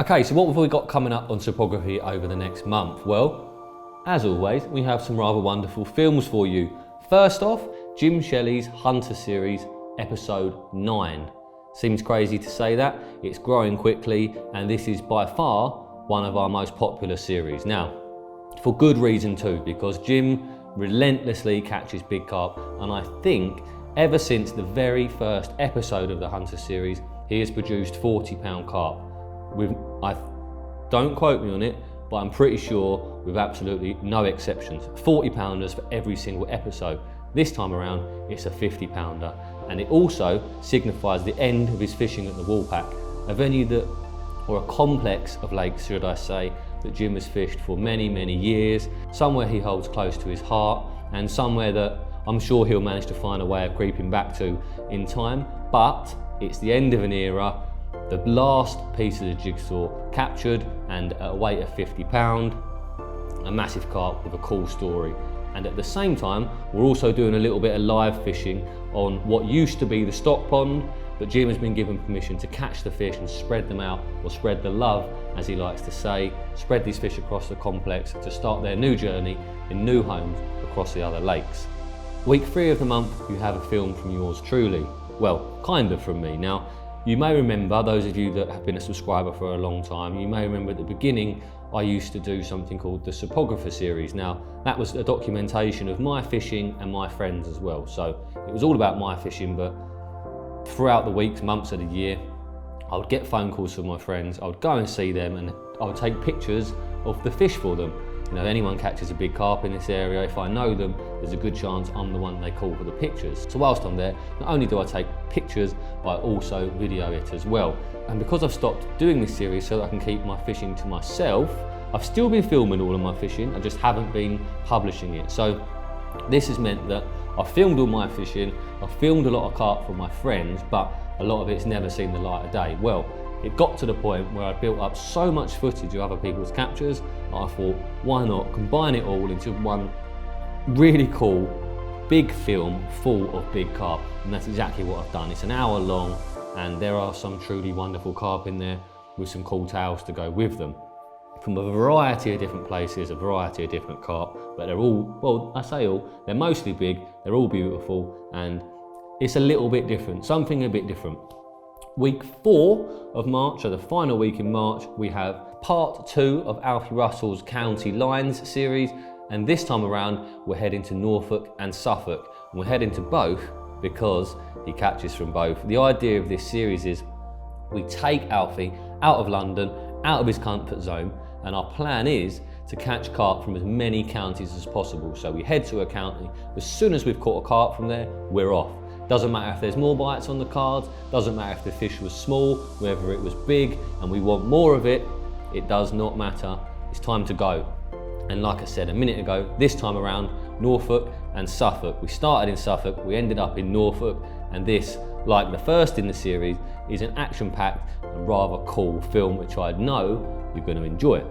Okay, so what have we got coming up on Cypography over the next month? Well, as always, we have some rather wonderful films for you. First off, Jim Shelley's Hunter series, episode 9. Seems crazy to say that, it's growing quickly, and this is by far one of our most popular series. Now, for good reason too, because Jim relentlessly catches big carp, and I think ever since the very first episode of the Hunter series, he has produced 40-pound carp. Don't quote me on it, but I'm pretty sure with absolutely no exceptions. 40-pounders for every single episode. This time around, it's a 50-pounder, and it also signifies the end of his fishing at the Woolpack, a venue that, or a complex of lakes, should I say, that Jim has fished for many, many years, somewhere he holds close to his heart, and somewhere that I'm sure he'll manage to find a way of creeping back to in time. But it's the end of an era, the last piece of the jigsaw captured, and at a weight of 50-pound, a massive carp with a cool story. And at the same time, we're also doing a little bit of live fishing on what used to be the stock pond, but Jim has been given permission to catch the fish and spread them out, or spread the love, as he likes to say, spread these fish across the complex to start their new journey in new homes across the other lakes. Week 3 of the month, you have a film from yours truly. Well, kind of from me. Now, you may remember, those of you that have been a subscriber for a long time, you may remember at the beginning I used to do something called the Cypographer series. Now, that was a documentation of my fishing and my friends as well. So it was all about my fishing, but throughout the weeks, months of the year, I would get phone calls from my friends, I would go and see them, and I would take pictures of the fish for them. You know, if anyone catches a big carp in this area, if I know them, there's a good chance I'm the one they call for the pictures. So whilst I'm there, not only do I take pictures, but I also video it as well. And because I've stopped doing this series so that I can keep my fishing to myself, I've still been filming all of my fishing, I just haven't been publishing it. So this has meant that I've filmed all my fishing, I've filmed a lot of carp from my friends, but a lot of it's never seen the light of day. Well, it got to the point where I built up so much footage of other people's captures, I thought, why not combine it all into one really cool, big film full of big carp? And that's exactly what I've done. It's an hour long, and there are some truly wonderful carp in there with some cool tales to go with them. From a variety of different places, a variety of different carp, but they're all, well, I say all, they're mostly big, they're all beautiful, and it's a little bit different, something a bit different. Week 4 of March, so the final week in March, we have part 2 of Alfie Russell's County Lines series, and this time around we're heading to Norfolk and Suffolk, and we're heading to both because he catches from both. The idea of this series is we take Alfie out of London, out of his comfort zone, and our plan is to catch carp from as many counties as possible. So we head to a county, as soon as we've caught a carp from there, we're off. Doesn't matter if there's more bites on the cards, doesn't matter if the fish was small, whether it was big and we want more of it, it does not matter. It's time to go. And like I said a minute ago, this time around, Norfolk and Suffolk. We started in Suffolk, we ended up in Norfolk, and this, like the first in the series, is an action-packed and rather cool film which I know you're going to enjoy.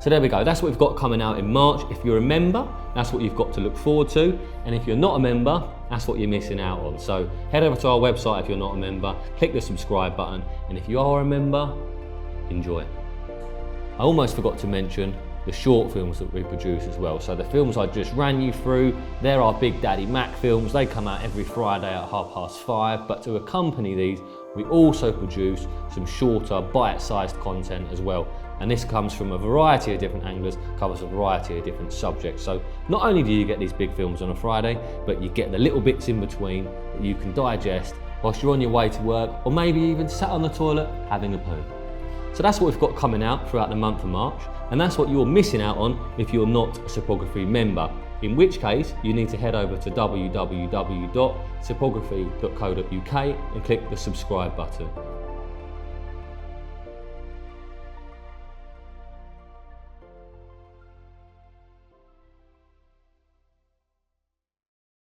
So there we go, that's what we've got coming out in March. If you're a member, that's what you've got to look forward to. And if you're not a member, that's what you're missing out on. So head over to our website if you're not a member, click the subscribe button, and if you are a member, enjoy. I almost forgot to mention the short films that we produce as well. So the films I just ran you through, they're our Big Daddy Mac films. They come out every Friday at 5:30, but to accompany these, we also produce some shorter, bite-sized content as well. And this comes from a variety of different anglers, covers a variety of different subjects. So not only do you get these big films on a Friday, but you get the little bits in between that you can digest whilst you're on your way to work, or maybe even sat on the toilet having a poo. So that's what we've got coming out throughout the month of March, and that's what you're missing out on if you're not a Cypography member, in which case you need to head over to www.cypography.co.uk and click the subscribe button.